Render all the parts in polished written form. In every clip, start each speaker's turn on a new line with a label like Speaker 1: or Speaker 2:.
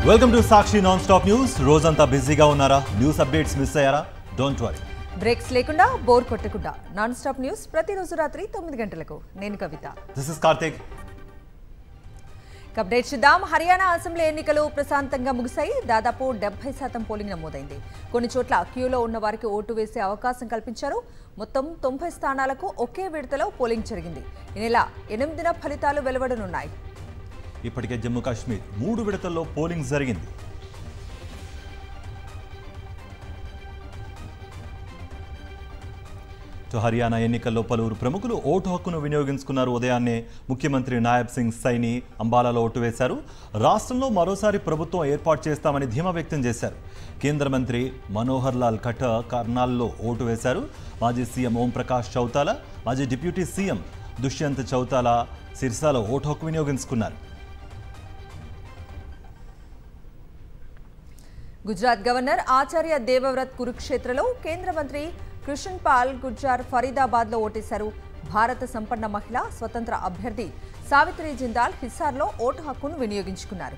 Speaker 1: Welcome to Sakshi non stop news. రోజంతా బిజీగా ఉన్నారా? న్యూస్ అప్డేట్స్ మిస్ అయ్యారా? డోంట్ వరీ,
Speaker 2: బ్రేక్స్ లేకుండా బోర్ కొట్టకుండా నాన్ స్టాప్ న్యూస్ ప్రతిరోజు రాత్రి 9 గంటలకు. నేను Kavitha.
Speaker 1: This is Karthik.
Speaker 2: Update చూద్దాం. హర్యానా అసెంబ్లీ ఎన్నికలు ప్రశాంతంగా ముగిశాయి. దాదాపు 70% పోలింగ్ నమోదైంది. కొన్ని చోట్ల క్యూలో ఉన్న వారికి ఓటు వేసే అవకాశం కల్పించారు. మొత్తం 90 స్థానాలకు ఒకే విడతలో పోలింగ్ జరిగింది. ఈ నెల 8న ఫలితాలు వెలువడనున్నాయి.
Speaker 1: ఇప్పటికే జమ్మూ కాశ్మీర్ 3 విడతల్లో పోలింగ్ జరిగింది. హర్యానా ఎన్నికల్లో పలువురు ప్రముఖులు ఓటు హక్కును వినియోగించుకున్నారు. ఉదయాన్నే ముఖ్యమంత్రి నాయబ్ సింగ్ సైని అంబాలాలో ఓటు వేశారు. రాష్ట్రంలో మరోసారి ప్రభుత్వం ఏర్పాటు చేస్తామని ధీమా వ్యక్తం చేశారు. కేంద్ర మంత్రి మనోహర్ లాల్ ఖట్టర్ కర్నాల్లో ఓటు వేశారు. మాజీ సీఎం ఓంప్రకాష్ చౌతాలా, మాజీ డిప్యూటీ సీఎం దుష్యంత్ చౌతాలా సిర్సాలో ఓటు హక్కు వినియోగించుకున్నారు.
Speaker 2: గుజరాత్ గవర్నర్ ఆచార్య దేవవ్రత్ కురుక్షేత్రలో కేంద్ర మంత్రి కృషన్ పాల్ గుర్జార్ ఫరీదాబాద్లో ఓటేశారు. భారత సంపన్న మహిళ స్వతంత్ర అభ్యర్థి సావిత్రి జిందాల్ హిస్సార్లో ఓటు హక్కును వినియోగించుకున్నారు.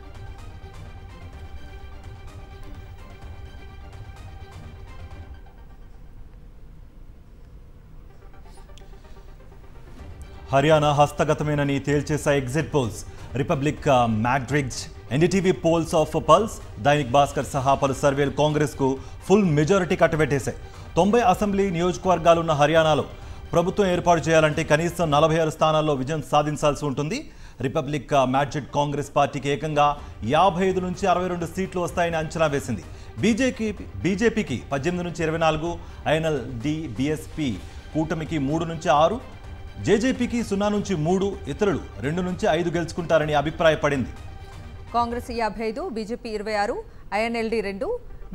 Speaker 1: హర్యానా హస్తగతమేనని తేల్చేశాయి ఎగ్జిట్ పోల్స్. రిపబ్లిక్, మ్యాగ్డ్రిడ్జ్, NDTV polls of pulse, Dainik Bhaskar సహా పలు సర్వేలు కాంగ్రెస్కు ఫుల్ మెజారిటీ కట్టబెట్టేశాయి. 90 అసెంబ్లీ నియోజకవర్గాలున్న హర్యానాలో ప్రభుత్వం ఏర్పాటు చేయాలంటే కనీసం 46 స్థానాల్లో విజయం సాధించాల్సి ఉంటుంది. రిపబ్లిక్, మ్యాగ్డ్రిడ్ కాంగ్రెస్ పార్టీకి ఏకంగా 55 నుంచి 62 సీట్లు వస్తాయని అంచనా వేసింది. బీజేపీకి 18 నుంచి 24, ఐఎన్ఎల్డి, బీఎస్పీ కూటమికి 3 నుంచి 6, జేజేపీకి 0 నుంచి 3, ఇతరులు 2 నుంచి 5 గెలుచుకుంటారని అభిప్రాయపడింది.
Speaker 2: కాంగ్రెస్ 55, బీజేపీ 26, ఐఎన్ఎల్డి 2,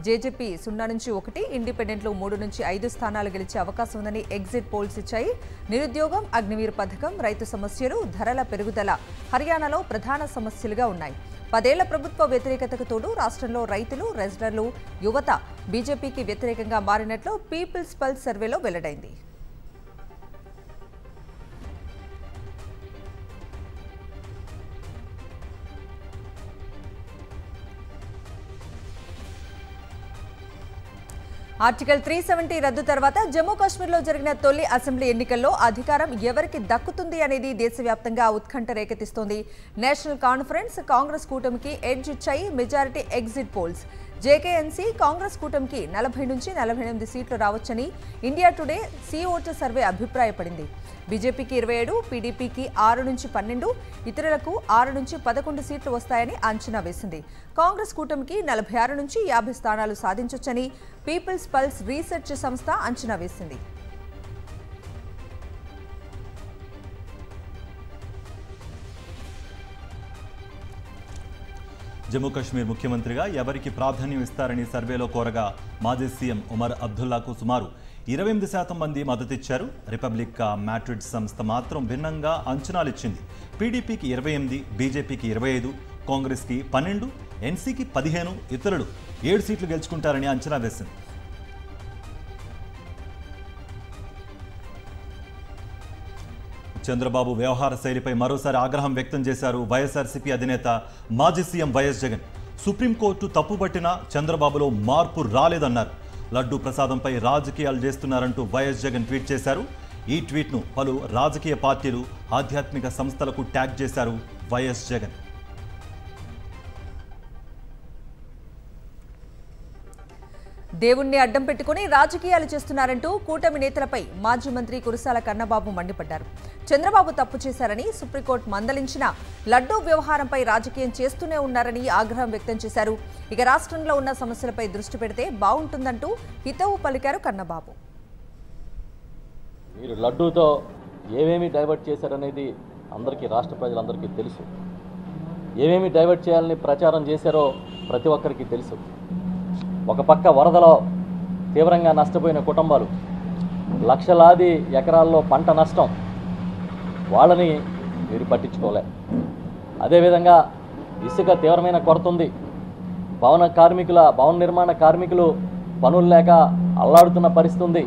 Speaker 2: జేజేపీ 0 నుంచి 1, ఇండిపెండెంట్లు 3 నుంచి 5 స్థానాలు గెలిచే అవకాశం ఉందని ఎగ్జిట్ పోల్స్ ఇచ్చాయి. నిరుద్యోగం, అగ్నివీర్ పథకం, రైతు సమస్యలు, ధరల పెరుగుదల హర్యానాలో ప్రధాన సమస్యలుగా ఉన్నాయి. 10 ఏళ్ల ప్రభుత్వ వ్యతిరేకతకు తోడు రాష్ట్రంలో రైతులు, రెజ్లర్లు, యువత బీజేపీకి వ్యతిరేకంగా మారినట్లు పీపుల్స్ పల్స్ సర్వేలో వెల్లడైంది. ఆర్టికల్ 370 రద్దు తర్వాత జమ్మూ కాశ్మీర్లో జరిగిన తొలి అసెంబ్లీ ఎన్నికల్లో అధికారం ఎవరికి దక్కుతుంది అనేది దేశవ్యాప్తంగా ఉత్కంఠ రేకెత్తిస్తోంది. నేషనల్ కాన్ఫరెన్స్, కాంగ్రెస్ కూటమికి ఎడ్జ్ ఇచ్చాయి majority exit polls. JKNC Congress కూటమికి 40 నుంచి 48 సీట్లు రావచ్చని ఇండియా టుడే సీ ఓటు సర్వే అభిప్రాయపడింది. బీజేపీకి 27, పీడీపీకి 6 నుంచి 12, ఇతరులకు 6 నుంచి 11 సీట్లు వస్తాయని అంచనా వేసింది. కాంగ్రెస్ కూటమికి 46 నుంచి 50 స్థానాలు సాధించొచ్చని పీపుల్స్ పల్స్ రీసెర్చ్ సంస్థ అంచనా వేసింది.
Speaker 1: జమ్మూ కాశ్మీర్ ముఖ్యమంత్రిగా ఎవరికి ప్రాధాన్యం ఇస్తారని సర్వేలో కోరగా మాజీ సీఎం ఉమర్ అబ్దుల్లాకు సుమారు 28% మంది మద్దతిచ్చారు. రిపబ్లిక్, మ్యాగ్డ్రిడ్జ్ సంస్థ మాత్రం భిన్నంగా అంచనాలిచ్చింది. పీడీపీకి 28, బీజేపీకి 25, కాంగ్రెస్కి 12, ఎన్సీకి 15, ఇతరులు 7 సీట్లు గెలుచుకుంటారని అంచనా వేసింది. చంద్రబాబు వ్యవహార శైలిపై మరోసారి ఆగ్రహం వ్యక్తం చేశారు వైఎస్ఆర్సీపీ అధినేత మాజీ సీఎం వైఎస్ జగన్. సుప్రీంకోర్టు తప్పుపట్టినా చంద్రబాబులో మార్పు రాలేదన్నారు. లడ్డూ ప్రసాదంపై రాజకీయాలు చేస్తున్నారంటూ వైఎస్ జగన్ ట్వీట్ చేశారు. ఈ ట్వీట్ను పలు రాజకీయ పార్టీలు, ఆధ్యాత్మిక సంస్థలకు ట్యాగ్ చేశారు వైఎస్ జగన్.
Speaker 2: దేవుణ్ణి అడ్డం పెట్టుకుని రాజకీయాలు చేస్తున్నారంటూ కూటమి నేతలపై మాజీ మంత్రి కురసాల కన్నబాబు మండిపడ్డారు. చంద్రబాబు తప్పు చేశారని సుప్రీంకోర్టు మందలించిన లడ్డూ వ్యవహారంపై రాజకీయం చేస్తూనే ఉన్నారని ఆగ్రహం వ్యక్తం చేశారు. ఇక రాష్ట్రంలో ఉన్న సమస్యలపై దృష్టి పెడితే బాగుంటుందంటూ హితవు పలికారు కన్నబాబు.
Speaker 3: మీరు లడ్డూతో ఏమేమి డైవర్ట్ చేశారనేది అందరికీ, రాష్ట్ర ప్రజలందరికీ తెలుసు. ఏమేమి డైవర్ట్ చేయాలని ప్రచారం చేశారో ప్రతి ఒక్కరికి తెలుసు. ఒక పక్క వరదలో తీవ్రంగా నష్టపోయిన కుటుంబాలు, లక్షలాది ఎకరాల్లో పంట నష్టం, వాళ్ళని మీరు పట్టించుకోలే. అదేవిధంగా ఇసుక తీవ్రమైన కొరత ఉంది. భవన నిర్మాణ కార్మికులు పనులు లేక అల్లాడుతున్న పరిస్థితి ఉంది.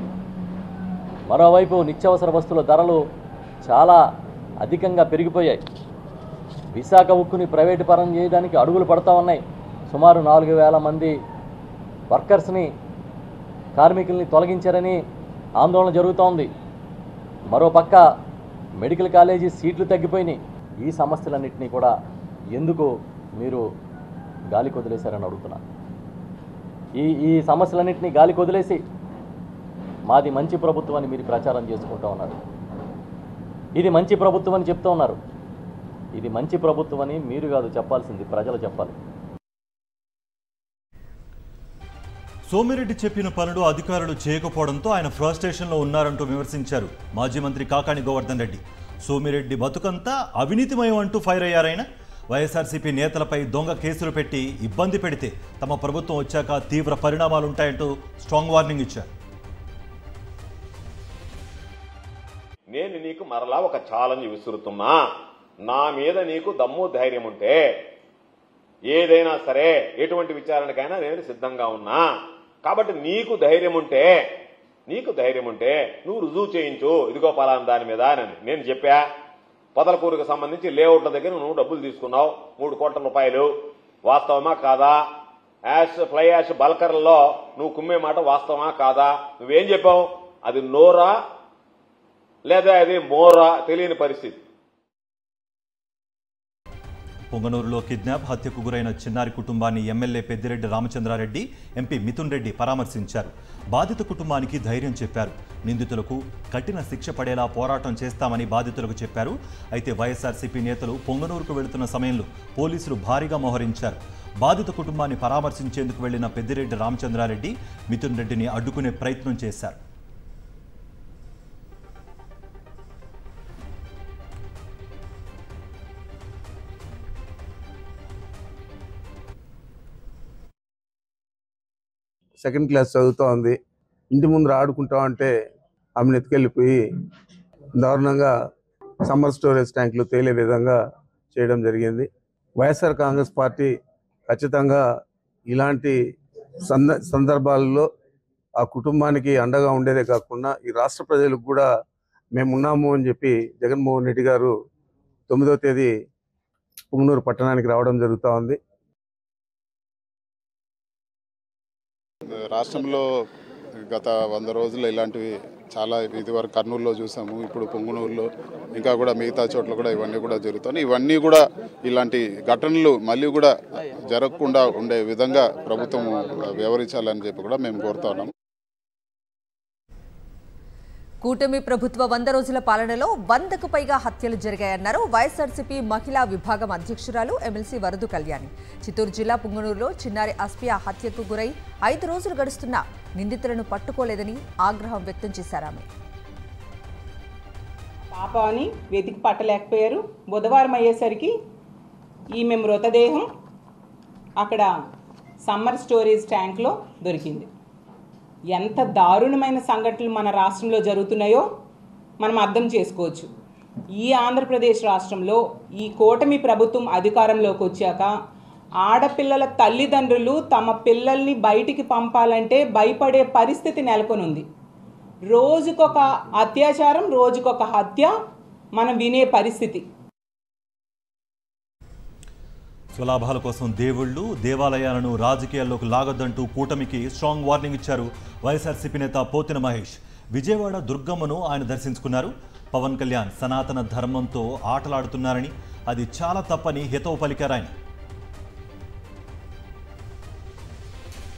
Speaker 3: మరోవైపు నిత్యావసర వస్తువుల ధరలు చాలా అధికంగా పెరిగిపోయాయి. విశాఖ ఉక్కుని ప్రైవేటు పరం చేయడానికి అడుగులు పడతా ఉన్నాయి. సుమారు 4,000 మంది వర్కర్స్ని, కార్మికుల్ని తొలగించారని ఆందోళన జరుగుతోంది. మరోపక్క మెడికల్ కాలేజీ సీట్లు తగ్గిపోయినాయి. ఈ సమస్యలన్నింటినీ కూడా ఎందుకు మీరు గాలి కొదిలేశారని అడుగుతున్నా. ఈ సమస్యలన్నింటినీ గాలి కొదిలేసి మాది మంచి ప్రభుత్వం అని మీరు ప్రచారం చేసుకుంటూ ఉన్నారు. ఇది మంచి ప్రభుత్వం అని చెప్తూ ఉన్నారు. ఇది మంచి ప్రభుత్వం అని మీరు కాదు చెప్పాల్సింది, ప్రజలు చెప్పాలి.
Speaker 1: సోమిరెడ్డి చెప్పిన పనులు అధికారులు చేయకపోవడంతో ఆయన ఫ్రస్ట్రేషన్లో ఉన్నారంటూ విమర్శించారు మాజీ మంత్రి కాకాణి గోవర్ధన్ రెడ్డి. సోమిరెడ్డి బతుకంతా అవినీతిమయం అంటూ ఫైర్ అయ్యారాయన. వైఎస్ఆర్సీపీ నేతలపై దొంగ కేసులు పెట్టి ఇబ్బంది పెడితే తమ ప్రభుత్వం వచ్చాక తీవ్ర పరిణామాలుంటాయంటూ స్ట్రాంగ్ వార్నింగ్ ఇచ్చారు.
Speaker 4: నేను నీకు మరలా ఒక ఛాలెంజ్ విసురుతున్నా. నా మీద నీకు దమ్ము ధైర్యం ఉంటే ఏదైనా సరే ఎటువంటి విచారణకైనా నేను సిద్ధంగా ఉన్నా. కాబట్టి నీకు ధైర్యం ఉంటే నువ్వు రుజువు చేయించు. ఇదిగో పలానా దాని మీద నేను చెప్పా. పొదలకూరుకు సంబంధించి లేఅవుట్ల దగ్గర నువ్వు డబ్బులు తీసుకున్నావు 3 కోట్ల రూపాయలు. వాస్తవమా కాదా? ఫ్లై యాష్ బల్కర్లో నువ్వు కుమ్మే మాట వాస్తవమా కాదా? నువ్వేం చెప్పావు? అది నోరా లేదా అది మోరా తెలియని పరిస్థితి.
Speaker 1: పొంగనూరులో కిడ్నాప్, హత్యకు గురైన చిన్నారి కుటుంబాన్ని ఎమ్మెల్యే పెద్దిరెడ్డి రామచంద్రారెడ్డి, ఎంపీ మిథున్ రెడ్డి పరామర్శించారు. బాధిత కుటుంబానికి ధైర్యం చెప్పారు. నిందితులకు కఠిన శిక్ష పడేలా పోరాటం చేస్తామని బాధితులకు చెప్పారు. అయితే వైఎస్ఆర్సీపీ నేతలు పొంగనూరుకు వెళుతున్న సమయంలో పోలీసులు భారీగా మోహరించారు. బాధిత కుటుంబాన్ని పరామర్శించేందుకు వెళ్లిన పెద్దిరెడ్డి రామచంద్రారెడ్డి మిథున్ రెడ్డిని అడ్డుకునే ప్రయత్నం చేశారు.
Speaker 5: సెకండ్ క్లాస్ చదువుతూ ఉంది. ఇంటి ముందర ఆడుకుంటా ఉంటే ఆమెను ఎత్తుకెళ్ళిపోయి దారుణంగా సమ్మర్ స్టోరేజ్ ట్యాంకులు తేలే విధంగా చేయడం జరిగింది. వైఎస్ఆర్ కాంగ్రెస్ పార్టీ ఖచ్చితంగా ఇలాంటి సందర్భాల్లో ఆ కుటుంబానికి అండగా ఉండేదే కాకుండా ఈ రాష్ట్ర ప్రజలకు కూడా మేమున్నాము అని చెప్పి జగన్మోహన్ రెడ్డి గారు 9వ తేదీ పుంగనూరు పట్టణానికి రావడం జరుగుతూ ఉంది.
Speaker 6: రాష్ట్రంలో గత 100 రోజుల్లో ఇలాంటివి చాలా ఇదివరకు కర్నూలులో చూసాము. ఇప్పుడు పొంగునూరులో ఇంకా కూడా మిగతా చోట్ల కూడా ఇవన్నీ కూడా జరుగుతాయి. ఇవన్నీ కూడా ఇలాంటి ఘటనలు మళ్ళీ కూడా జరగకుండా ఉండే విధంగా ప్రభుత్వం వ్యవహరించాలని చెప్పి కూడా మేము కోరుతా ఉన్నాము.
Speaker 2: కూటమి ప్రభుత్వ 100 రోజుల పాలనలో 100కు పైగా హత్యలు జరిగాయన్నారు వైఎస్ఆర్సీపీ మహిళా విభాగం అధ్యక్షురాలు ఎమ్మెల్సీ వరదు కళ్యాణి. చిత్తూరు జిల్లా పుంగనూరులో చిన్నారి అస్పియా హత్యకు గురై 5 రోజులు గడుస్తున్నా నిందితులను పట్టుకోలేదని ఆగ్రహం వ్యక్తం చేశారామె.
Speaker 7: పాప అని వెతికి పట్టలేకపోయారు. బుధవారం అయ్యేసరికి ఈమె మృతదేహం అక్కడ సమ్మర్ స్టోరేజ్ ట్యాంక్లో దొరికింది. ఎంత దారుణమైన సంఘటనలు మన రాష్ట్రంలో జరుగుతున్నాయో మనం అర్థం చేసుకోవచ్చు. ఈ ఆంధ్రప్రదేశ్ రాష్ట్రంలో ఈ కూటమి ప్రభుత్వం అధికారంలోకి వచ్చాక ఆడపిల్లల తల్లిదండ్రులు తమ పిల్లల్ని బయటికి పంపాలంటే భయపడే పరిస్థితి నెలకొనుంది. రోజుకొక అత్యాచారం, రోజుకొక హత్య మనం వినే పరిస్థితి.
Speaker 1: స్వలాభాల కోసం దేవుళ్లు, దేవాలయాలను రాజకీయాల్లోకి లాగొద్దంటూ కూటమికి స్ట్రాంగ్ వార్నింగ్ ఇచ్చారు వైఎస్ఆర్సీపీ నేత పోతిన మహేష్. విజయవాడ దుర్గమ్మను ఆయన దర్శించుకున్నారు. పవన్ కళ్యాణ్ సనాతన ధర్మంతో ఆటలాడుతున్నారని, అది చాలా తప్పని హితవు పలికారు ఆయన.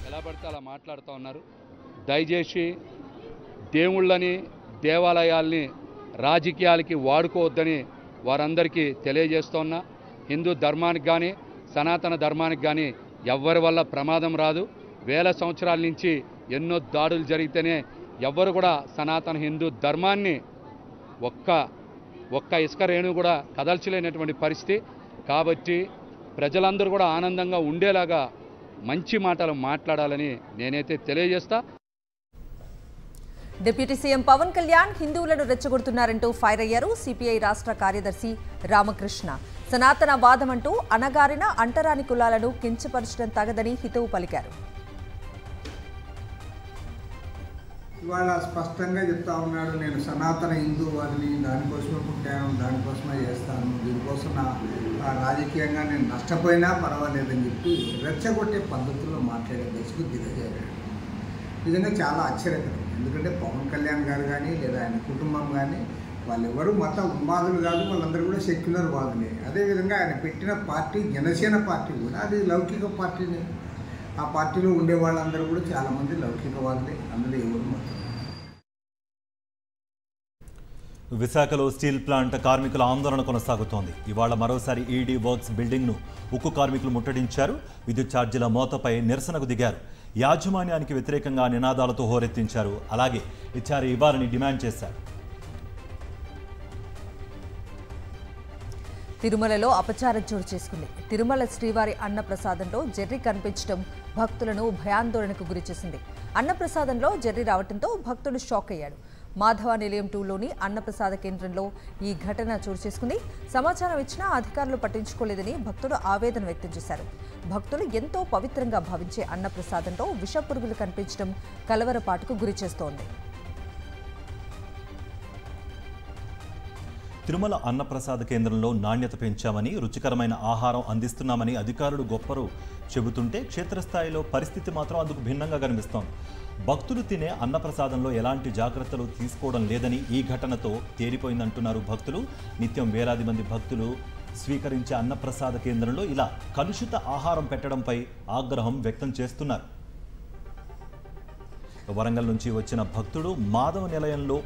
Speaker 8: ఎలా పడితే అలా మాట్లాడుతూ ఉన్నారు. దయచేసి దేవుళ్ళని, దేవాలయాల్ని రాజకీయాలకి వాడుకోవద్దని వారందరికీ తెలియజేస్తున్నా. హిందూ ధర్మానికి కానీ సనాతన ధర్మానికి కానీ ఎవ్వరి వల్ల ప్రమాదం రాదు. వేల సంవత్సరాల నుంచి ఎన్నో దాడులు జరిగితేనే ఎవ్వరు కూడా సనాతన హిందూ ధర్మాన్ని ఒక్క ఇసుక రేణు కూడా కదల్చలేనటువంటి పరిస్థితి. కాబట్టి ప్రజలందరూ కూడా ఆనందంగా ఉండేలాగా మంచి మాటలు మాట్లాడాలని నేనైతే తెలియజేస్తా.
Speaker 2: డిప్యూటీ సీఎం పవన్ కళ్యాణ్ హిందువులను రెచ్చగొడుతున్నారంటూ ఫైర్ అయ్యారు సిపిఐ రాష్ట్ర కార్యదర్శి రామకృష్ణ. సనాతన వాదమంటూ అణగారిన అంటరాని కులాలను కించపరచడం తగదని హితవు పలికారు.
Speaker 9: ఇవాళ స్పష్టంగా చెప్తా ఉన్నాడు, నేను సనాతన హిందువాదిని, దానికోసమే పుట్టాను, దానికోసమే చేస్తాను, దీనికోసం రాజకీయంగా నేను నష్టపోయినా పర్వాలేదని చెప్పి రెచ్చగొట్టే పద్ధతుల్లో మాట్లాడే దశకు దిగజారాడు. నిజంగా చాలా ఆశ్చర్యకరం. ఎందుకంటే పవన్ కళ్యాణ్ గారు కానీ లేదా ఆయన కుటుంబం కానీ వాళ్ళెవరూ మత ఉన్మాదులు కాదు, వాళ్ళందరూ కూడా సెక్యులర్ వాదులే. అదేవిధంగా ఆయన పెట్టిన పార్టీ జనసేన పార్టీ కూడా అది లౌకిక పార్టీనే. ఆ పార్టీలో ఉండే వాళ్ళందరూ కూడా చాలామంది లౌకికవాదులే, అందులో ఎవరు మతం.
Speaker 1: విశాఖలో స్టీల్ ప్లాంట్ కార్మికుల ఆందోళన కొనసాగుతోంది. ఇవాళ మరోసారి ఈడీ వర్క్స్ బిల్డింగ్ను ఉక్కు కార్మికులు ముట్టడించారు. విద్యుత్ ఛార్జీల మోతపై నిరసనకు దిగారు. యాజమాన్యానికి వ్యతిరేకంగా నినాదాలతో హోరెత్తించారు. అలాగే ఇచ్చారు ఇవ్వాలని డిమాండ్ చేశారు.
Speaker 2: తిరుమలలో అపచారం చోటు చేసుకుంది. తిరుమల శ్రీవారి అన్నప్రసాదంలో జెర్రీ కనిపించడం భక్తులను భయాందోళనకు గురిచేసింది. అన్నప్రసాదంలో జెర్రీ రావడంతో భక్తుడు షాక్ అయ్యాడు. మాధవ నిలయం 2లోని అన్నప్రసాద కేంద్రంలో ఈ ఘటన చోటు చేసుకుంది. సమాచారం ఇచ్చినా అధికారులు పట్టించుకోలేదని భక్తులు ఆవేదన వ్యక్తం చేశారు. భక్తులు ఎంతో పవిత్రంగా భావించే అన్నప్రసాదంలో విషపురుగులు కనిపించడం కలవరపాటుకు గురి చేస్తోంది.
Speaker 1: తిరుమల అన్నప్రసాద కేంద్రంలో నాణ్యత పెంచామని, రుచికరమైన ఆహారం అందిస్తున్నామని అధికారులు గొప్పరు చెబుతుంటే క్షేత్రస్థాయిలో పరిస్థితి మాత్రం అందుకు భిన్నంగా కనిపిస్తోంది. భక్తులు తినే అన్నప్రసాదంలో ఎలాంటి జాగ్రత్తలు తీసుకోవడం లేదని ఈ ఘటనతో తేలిపోయిందంటున్నారు భక్తులు. నిత్యం వేలాది మంది భక్తులు స్వీకరించే అన్నప్రసాద కేంద్రంలో ఇలా కలుషిత ఆహారం పెట్టడంపై ఆగ్రహం వ్యక్తం చేస్తున్నారు. వరంగల్ నుంచి వచ్చిన భక్తుడు మాధవ నిలయంలో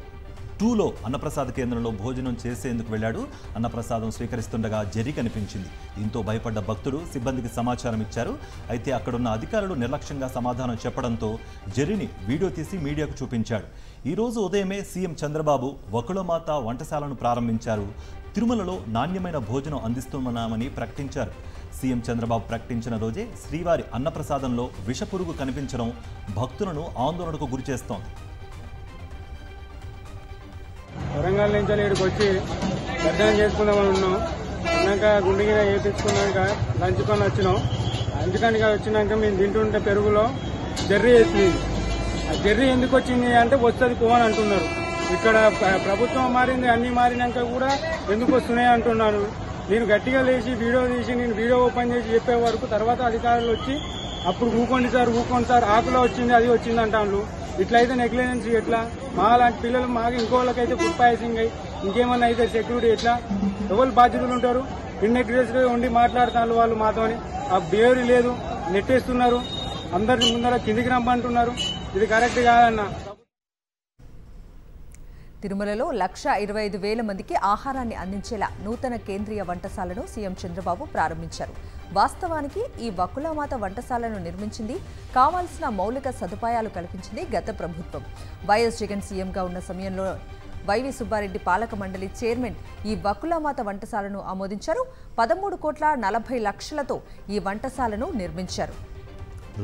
Speaker 1: 2లో అన్నప్రసాద కేంద్రంలో భోజనం చేసేందుకు వెళ్ళాడు. అన్నప్రసాదం స్వీకరిస్తుండగా జెర్రీ కనిపించింది. దీంతో భయపడ్డ భక్తుడు సిబ్బందికి సమాచారం ఇచ్చారు. అయితే అక్కడున్న అధికారులు నిర్లక్ష్యంగా సమాధానం చెప్పడంతో జెర్రీని వీడియో తీసి మీడియాకు చూపించాడు. ఈరోజు ఉదయమే సీఎం చంద్రబాబు వకుళమాత వంటశాలను ప్రారంభించారు. తిరుమలలో నాణ్యమైన భోజనం అందిస్తున్నామని ప్రకటించారు. సీఎం చంద్రబాబు ప్రకటించిన రోజే శ్రీవారి అన్నప్రసాదంలో విషపురుగు కనిపించడం భక్తులను ఆందోళనకు గురిచేస్తోంది.
Speaker 10: వరంగల్ నుంచి ఇక్కడికి వచ్చి దర్శనం చేసుకుందామని ఉన్నాం. అన్నాక గుండెగిర వేయించుకున్నాక లంచ్ కొని వచ్చినాం. లంచ్ కానీ వచ్చినాక మేము తింటుంటే పెరుగులో జెర్రీ వేసింది. ఆ జెర్రీ ఎందుకు వచ్చింది అంటే వస్తుంది పోవని అంటున్నారు. ఇక్కడ ప్రభుత్వం మారింది, అన్ని మారినాక కూడా ఎందుకు వస్తున్నాయి అంటున్నారు. నేను గట్టిగా లేచి వీడియో తీసి నేను వీడియో ఓపెన్ చేసి చెప్పే వరకు తర్వాత అధికారులు వచ్చి అప్పుడు ఊకోండి సార్ ఆకులో వచ్చింది అది వచ్చింది అంటాను. ఇట్లయితే నెగ్లిజెన్స్ ఎట్లా? మా లాంటి పిల్లలు మాకు ఇంకోళ్ళకైతే ఫుడ్ పాయిజనింగ్ అయ్యి ఇంకేమన్నా అయితే సెక్యూరిటీ ఎట్లా? ఎవరు బాధ్యతలు ఉంటారు? ఇన్నెగ్లిజెన్స్ ఉండి మాట్లాడుతున్నారు వాళ్ళు మాతోని. ఆ బిహేవియర్ లేదు, నెట్టేస్తున్నారు, అందరి ముందర కిందికి రమ్మంటున్నారు. ఇది కరెక్ట్ కాదన్నా.
Speaker 2: తిరుమలలో 1,25,000 మందికి ఆహారాన్ని అందించేలా నూతన కేంద్రీయ వంటశాలను సీఎం చంద్రబాబు ప్రారంభించారు. వాస్తవానికి ఈ వకుళమాత వంటశాలను నిర్మించింది, కావాల్సిన మౌలిక సదుపాయాలు కల్పించింది గత ప్రభుత్వం. వైఎస్ జగన్ సీఎంగా ఉన్న సమయంలో వైవి సుబ్బారెడ్డి పాలక మండలి చైర్మన్ ఈ వకుళమాత వంటశాలను ఆమోదించారు. 13,40,00,000తో ఈ వంటశాలను నిర్మించారు.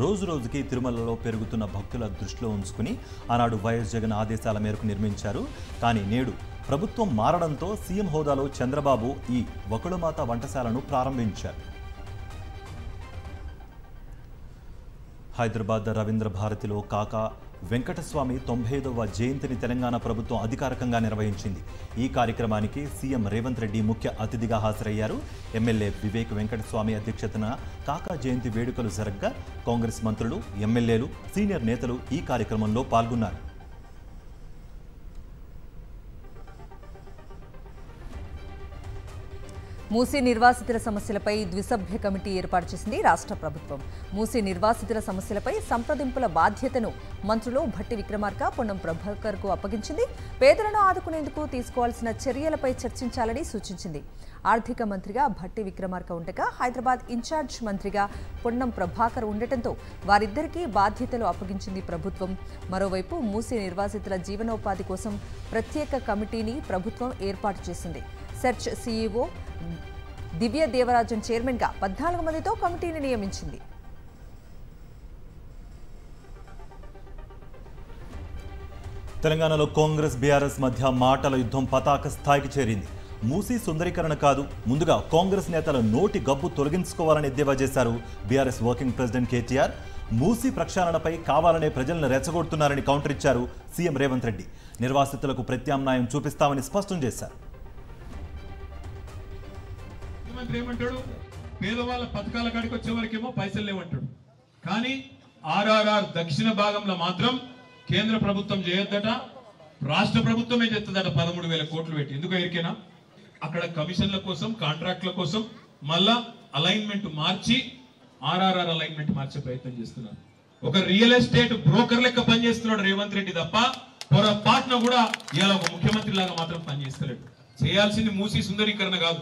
Speaker 1: రోజు రోజుకి తిరుమలలో పెరుగుతున్న భక్తుల దృష్టిలో ఉంచుకుని ఆనాడు వైఎస్ జగన్ ఆదేశాల మేరకు నిర్మించారు. కానీ నేడు ప్రభుత్వం మారడంతో సీఎం హోదాలో చంద్రబాబు ఈ వకుళమాత వంటశాలను ప్రారంభించారు. హైదరాబాద్ రవీంద్ర భారతిలో కాకా వెంకటస్వామి 95వ జయంతిని తెలంగాణ ప్రభుత్వం అధికారికంగా నిర్వహించింది. ఈ కార్యక్రమానికి సీఎం రేవంత్ రెడ్డి ముఖ్య అతిథిగా హాజరయ్యారు. ఎమ్మెల్యే వివేక్ వెంకటస్వామి అధ్యక్షతన కాకా జయంతి వేడుకలు జరగ్గా కాంగ్రెస్ మంత్రులు, ఎమ్మెల్యేలు, సీనియర్ నేతలు ఈ కార్యక్రమంలో పాల్గొన్నారు.
Speaker 2: మూసీ నిర్వాసితుల సమస్యలపై ద్విసభ్య కమిటీ ఏర్పాటు చేసింది రాష్ట్ర ప్రభుత్వం. మూసీ నిర్వాసితుల సమస్యలపై సంప్రదింపుల బాధ్యతను మంత్రులు భట్టి విక్రమార్క, పొన్నం ప్రభాకర్కు అప్పగించింది. పేదలను ఆదుకునేందుకు తీసుకోవాల్సిన చర్యలపై చర్చించాలని సూచించింది. ఆర్థిక మంత్రిగా భట్టి విక్రమార్క ఉండగా హైదరాబాద్ ఇన్ఛార్జ్ మంత్రిగా పొన్నం ప్రభాకర్ ఉండటంతో వారిద్దరికీ బాధ్యతలు అప్పగించింది ప్రభుత్వం. మరోవైపు మూసీ నిర్వాసితుల జీవనోపాధి కోసం ప్రత్యేక కమిటీని ప్రభుత్వం ఏర్పాటు చేసింది. సెర్చ్ సీఈఓ దివ్య దేవరాజన్ చైర్మన్గా 14 మందితో కమిటీని నియమించింది.
Speaker 1: తెలంగాణలో కాంగ్రెస్ బీఆర్ఎస్ మధ్య మాటల యుద్ధం పతాక స్థాయికి చేరింది. మూసీ సుందరీకరణ కాదు, ముందుగా కాంగ్రెస్ నేతల నోటి గబ్బు తొలగించుకోవాలని ఎద్దేవా చేశారు BRS working president KTR. Musi ప్రక్షాళనపై కావాలనే ప్రజలను రెచ్చగొడుతున్నారని కౌంటర్ ఇచ్చారు సీఎం రేవంత్ రెడ్డి. నిర్వాసితులకు ప్రత్యామ్నాయం చూపిస్తామని స్పష్టం చేశారు.
Speaker 11: ముఖ్యమంత్రి ఏమంటాడు, పేదవాళ్ళ పథకాల కాడికి వచ్చే వరకేమో పైసలు లేవంటాడు. కానీ ఆర్ఆర్ఆర్ దక్షిణ భాగంలో మాత్రం కేంద్ర ప్రభుత్వం చేయొద్దట, రాష్ట్ర ప్రభుత్వమే చేస్తుందట 13,000 కోట్లు పెట్టి. ఎందుకు ఎరికేనా? అక్కడ కమిషన్ల కోసం, కాంట్రాక్ట్ల కోసం మళ్ళా అలైన్మెంట్ మార్చి ఆర్ఆర్ఆర్ అలైన్మెంట్ మార్చే ప్రయత్నం చేస్తున్నారు. ఒక రియల్ ఎస్టేట్ బ్రోకర్ లెక్క పనిచేస్తున్నాడు రేవంత్ రెడ్డి తప్ప పొరపాటున కూడా ఇవాళ ఒక ముఖ్యమంత్రి లాగా మాత్రం పనిచేస్తలేడు. చేయాల్సింది మూసీ సుందరీకరణ కాదు,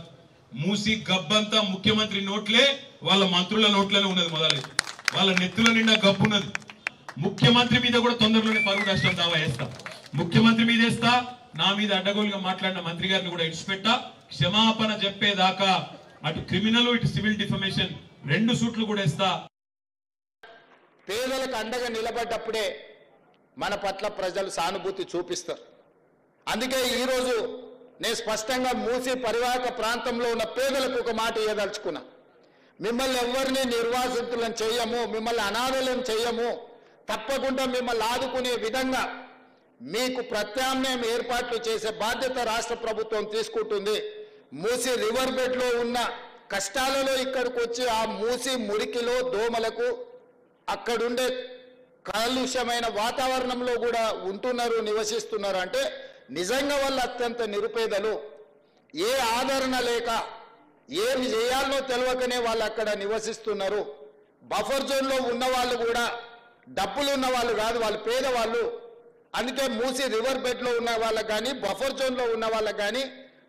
Speaker 11: మూసీ గబ్బంతా ముఖ్యమంత్రి నోట్లే, వాళ్ళ మంత్రుల నోట్లనే ఉన్నది. మొదలైంది వాళ్ళ నెత్తుల నిండా గబ్బు ఉన్నది. ముఖ్యమంత్రి మీద కూడా తొందరలోనే పరువు నష్టం దావా వేస్తా, ముఖ్యమంత్రి మీద వేస్తా. నా మీద అడ్డగోలుగా మాట్లాడిన మంత్రి గారిని కూడా ఇడిచిపెట్టా, క్షమాపణ చెప్పేదాకా అటు క్రిమినల్ ఇటు సివిల్ డిఫమేషన్ 2 సూట్లు కూడా వేస్తా.
Speaker 12: పేదలకు అండగా నిలబడ్డప్పుడే మన పట్ల ప్రజలు సానుభూతి చూపిస్తారు. అందుకే ఈరోజు నేను స్పష్టంగా మూసీ పరివాహక ప్రాంతంలో ఉన్న పేదలకు ఒక మాట ఇవ్వదలుచుకున్నా. మిమ్మల్ని ఎవరిని నిర్వాసితులను చేయము, మిమ్మల్ని అనాథలను చేయము, తప్పకుండా మిమ్మల్ని ఆదుకునే విధంగా మీకు ప్రత్యామ్నాయం ఏర్పాట్లు చేసే బాధ్యత రాష్ట్ర ప్రభుత్వం తీసుకుంటుంది. మూసీ రివర్ బెడ్లో ఉన్న కష్టాలలో ఇక్కడికి వచ్చి ఆ మూసీ మురికిలో దోమలకు అక్కడుండే కాలుష్యమైన వాతావరణంలో కూడా ఉంటున్నారు, నివసిస్తున్నారు. అంటే నిజంగా వాళ్ళు అత్యంత నిరుపేదలు, ఏ ఆదరణ లేక ఏమి చేయాలనో తెలియకనే వాళ్ళు అక్కడ నివసిస్తున్నారు. బఫర్ జోన్లో ఉన్న వాళ్ళు కూడా డబ్బులు ఉన్న వాళ్ళు కాదు, వాళ్ళు పేదవాళ్ళు. అందుకే మూసీ రివర్ బెడ్లో ఉన్న వాళ్ళకి కానీ బఫర్ జోన్లో ఉన్న వాళ్ళకి కానీ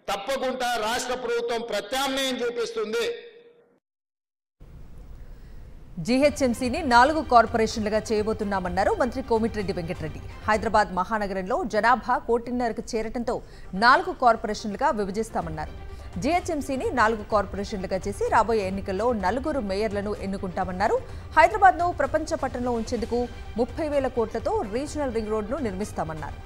Speaker 12: తప్పకుండా రాష్ట్ర ప్రభుత్వం ప్రత్యామ్నాయం చూపిస్తుంది.
Speaker 2: జీహెచ్ఎంసీని 4 కార్పొరేషన్లుగా చేయబోతున్నామన్నారు మంత్రి కోమిటిరెడ్డి వెంకటరెడ్డి. హైదరాబాద్ మహానగరంలో జనాభా 1.5 చేరటంతో 4 కార్పొరేషన్లుగా విభజిస్తామన్నారు. జీహెచ్ఎంసీని 4 కార్పొరేషన్లుగా చేసి రాబోయే ఎన్నికల్లో 4 మేయర్లను ఎన్నుకుంటామన్నారు. హైదరాబాద్ను ప్రపంచ పట్టణంలో ఉంచేందుకు 30,000 కోట్లతో రీజనల్ రింగ్ రోడ్ను నిర్మిస్తామన్నారు.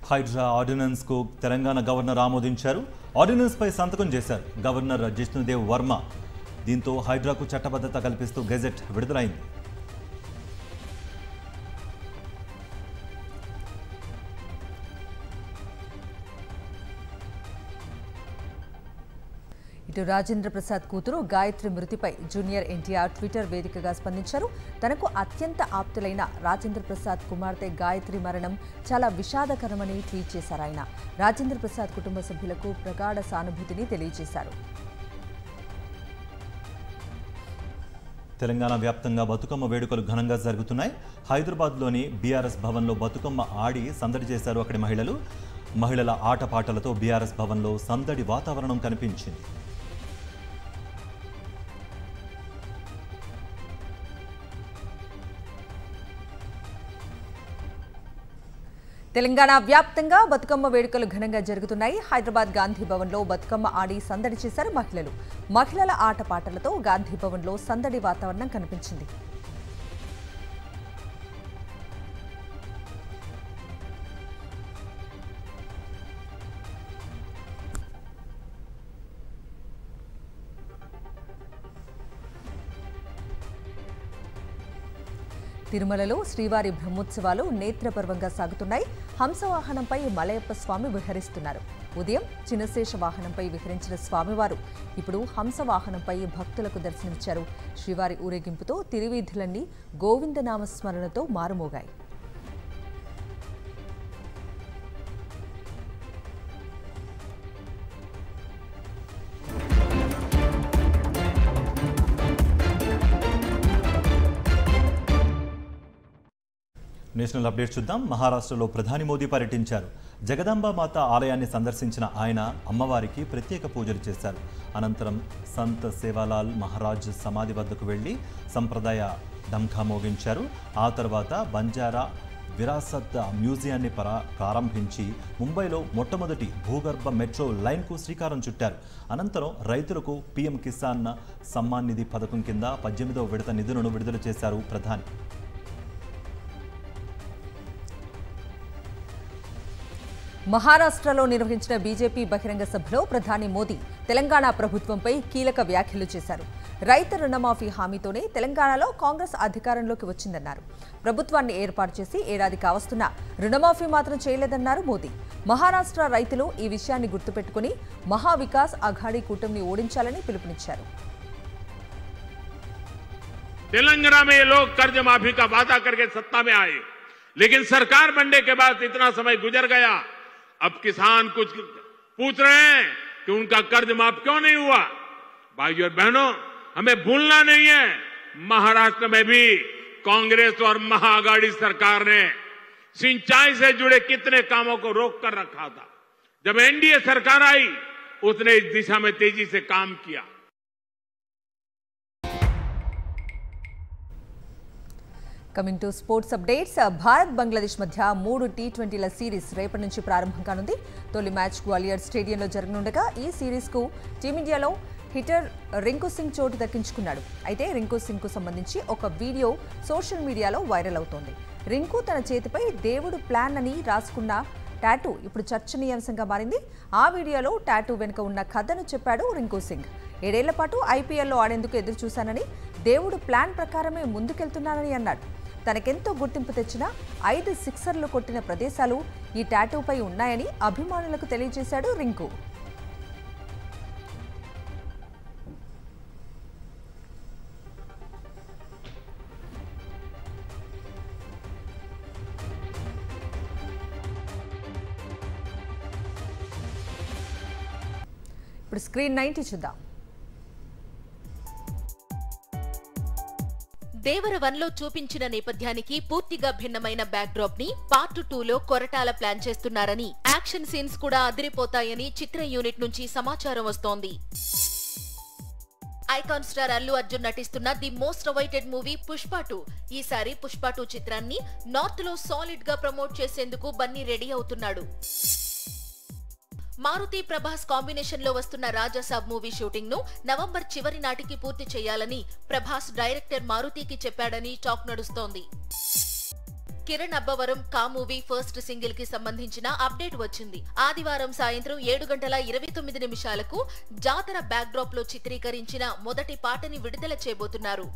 Speaker 1: హైడ్రా ఆర్డినెన్స్ కు తెలంగాణ గవర్నర్ ఆమోదించారు. ఆర్డినెన్స్ పై సంతకం చేశారు గవర్నర్ జిష్ణుదేవ్ వర్మ. దీంతో హైడ్రాకు చట్టబద్ధత కల్పిస్తూ గెజెట్ విడుదలైంది.
Speaker 2: ఇటు రాజేంద్ర ప్రసాద్ కూతురు గాయత్రి మృతిపై జూనియర్ ఎన్టీఆర్ ట్విట్టర్ వేదికగా స్పందించారు. తనకు అత్యంత ఆప్తులైన రాజేంద్ర ప్రసాద్ కుమార్తె గాయత్రి మరణం చాలా విషాదకరమని ట్వీట్ చేశారు ఆయన. రాజేంద్ర ప్రసాద్ కుటుంబ సభ్యులకు ప్రగాఢ సానుభూతిని తెలియజేశారు.
Speaker 1: తెలంగాణ వ్యాప్తంగా బతుకమ్మ వేడుకలు ఘనంగా జరుగుతున్నాయి. హైదరాబాద్లోని బీఆర్ఎస్ భవన్లో బతుకమ్మ ఆడి సందడి చేశారు అక్కడి మహిళలు. మహిళల ఆటపాటలతో బీఆర్ఎస్ భవన్లో సందడి వాతావరణం కనిపించింది.
Speaker 2: తెలంగాణ వ్యాప్తంగా బతుకమ్మ వేడుకలు ఘనంగా జరుగుతున్నాయి. హైదరాబాద్ గాంధీ భవన్లో బతుకమ్మ ఆడి సందడి చేశారు మహిళలు. మహిళల ఆటపాటలతో గాంధీ భవన్లో సందడి వాతావరణం కనిపించింది. తిరుమలలో శ్రీవారి బ్రహ్మోత్సవాలు నేత్రపర్వంగా సాగుతున్నాయి. హంసవాహనంపై మలయప్ప స్వామి విహరిస్తున్నారు. ఉదయం చిన్నశేష వాహనంపై విహరించిన స్వామివారు ఇప్పుడు హంసవాహనంపై భక్తులకు దర్శనమిచ్చారు. శ్రీవారి ఊరేగింపుతో తిరువీధులన్నీ గోవిందనామస్మరణతో మారుమోగాయి.
Speaker 1: నేషనల్ అప్డేట్ చూద్దాం. మహారాష్ట్రలో ప్రధాని మోదీ పర్యటించారు. జగదాంబ మాత ఆలయాన్ని సందర్శించిన ఆయన అమ్మవారికి ప్రత్యేక పూజలు చేశారు. అనంతరం సంత్ సేవాలాల్ మహారాజ్ సమాధి వద్దకు వెళ్లి సంప్రదాయ డంఖా మోగించారు. ఆ తర్వాత బంజారా విరాసత్ మ్యూజియాన్ని ప్రారంభించి ముంబైలో మొట్టమొదటి భూగర్భ మెట్రో లైన్కు శ్రీకారం చుట్టారు. అనంతరం రైతులకు పీఎం కిసాన్ సమ్మాన్ నిధి పథకం కింద 18వ విడత నిధులను విడుదల చేశారు ప్రధాని.
Speaker 2: మహారాష్ట్రలో నిర్వహించిన బీజేపీ బహిరంగ సభలో ప్రధాని మోదీ తెలంగాణ ప్రభుత్వంపై కీలక వ్యాఖ్యలు చేశారు. రైతు రుణమాఫీ హామీతోనే తెలంగాణలో కాంగ్రెస్ అధికారంలోకి వచ్చిందన్నారు. ప్రభుత్వాన్ని ఏర్పాటు చేసి ఏడాది కావస్తున్నా రుణమాఫీ మాత్రం చేయలేదన్నారు మోదీ. మహారాష్ట్ర రైతులు ఈ విషయాన్ని గుర్తుపెట్టుకుని మహావికాస్ అఘాడీ కూటమిని ఓడించాలని పిలుపునిచ్చారు.
Speaker 13: तेलंगाना में ये लोग कर्ज माफी का वादा करके सत्ता में आए, लेकिन सरकार बनने के बाद इतना समय गुजर गया, अब किसान कुछ पूछ रहे हैं कि उनका कर्ज माफ क्यों नहीं हुआ। भाइयों और बहनों, हमें भूलना नहीं है, महाराष्ट्र में भी कांग्रेस और महाआघाड़ी सरकार ने सिंचाई से जुड़े कितने कामों को रोक कर रखा था। जब एनडीए सरकार आई, उसने इस दिशा में तेजी से काम किया।
Speaker 2: Coming to sports updates. Bharat Bangladesh మధ్య 3 టీ20ల సిరీస్ రేపటి నుంచి ప్రారంభం కానుంది. తొలి మ్యాచ్ గ్వాలియర్ స్టేడియంలో జరగనుండగా ఈ సిరీస్కు టీమిండియాలో హిట్టర్ రింకు సింగ్ చోటు దక్కించుకున్నాడు. అయితే రింకు సింగ్కు సంబంధించి ఒక వీడియో సోషల్ మీడియాలో వైరల్ అవుతోంది. రింకు తన చేతిపై దేవుడు ప్లాన్ అని రాసుకున్న టాటూ ఇప్పుడు చర్చనీయాంశంగా మారింది. ఆ వీడియోలో టాటూ వెనుక ఉన్న కథను చెప్పాడు రింకు సింగ్. 7 ఏళ్ల పాటు ఐపీఎల్లో ఆడేందుకు ఎదురు చూశానని, దేవుడు ప్లాన్ ప్రకారమే ముందుకెళ్తున్నానని అన్నాడు. తనకెంతో గుర్తింపు తెచ్చిన 5 సిక్సర్లు కొట్టిన ప్రదేశాలు ఈ టాటూపై ఉన్నాయని అభిమానులకు తెలియజేశాడు రింకు. ఇప్పుడు స్క్రీన్ 90 చూద్దాం.
Speaker 14: దేవర 1లో చూపించిన నేపథ్యానికి పూర్తిగా భిన్నమైన బ్యాక్ డ్రాప్ ని పార్ట్ 2లో కొరటాల ప్లాన్ చేస్తున్నారని, యాక్షన్ సీన్స్ కూడా అదిరిపోతాయని చిత్ర యూనిట్ నుంచి సమాచారం వస్తోంది. ఐకాన్ స్టార్ అల్లు అర్జున్ నటిస్తున్న the most awaited movie Pushpa 2. ఈసారి పుష్ప 2 చిత్రాన్ని నార్త్ లో సాలిడ్ గా ప్రమోట్ చేసేందుకు బన్నీ రెడీ అవుతున్నాడు. మారుతి ప్రభాస్ కాంబినేషన్ లో వస్తున్న రాజాసాబ్ మూవీ షూటింగ్ ను నవంబర్ చివరి నాటికి పూర్తి చేయాలని ప్రభాస్ డైరెక్టర్ మారుతికి చెప్పాడని టాక్ నడుస్తోంది. కిరణ్ అబ్బవరం కా మూవీ ఫస్ట్ సింగిల్ కి సంబంధించిన అప్డేట్ వచ్చింది. ఆదివారం సాయంత్రం 7:29 జాతర బ్యాక్ డ్రాప్ లో చిత్రీకరించిన మొదటి పాటని విడుదల చేయబోతున్నారు.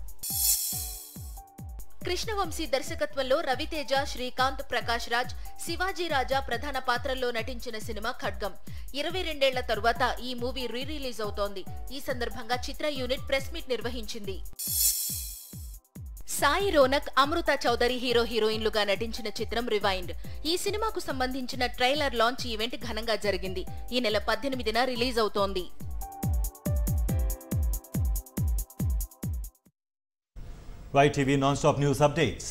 Speaker 14: కృష్ణవంశీ దర్శకత్వంలో రవితేజ, శ్రీకాంత్, ప్రకాష్ రాజ్, శివాజీ రాజా ప్రధాన పాత్రల్లో నటించిన సినిమా ఖడ్గం. 22 ఏళ్ల తరువాత ఈ మూవీ రిలీజ్ అవుతోంది. ఈ సందర్భంగా చిత్ర యూనిట్ ప్రెస్ మీట్ నిర్వహించింది. సాయి రోనక్, అమృత చౌదరి హీరోయిన్లుగా నటించిన చిత్రం రివైండ్. ఈ సినిమాకు సంబంధించిన ట్రైలర్ లాంచ్ ఈవెంట్ ఘనంగా జరిగింది. ఈ నెల 18న రిలీజ్ అవుతోంది.
Speaker 1: YTV non-stop news updates.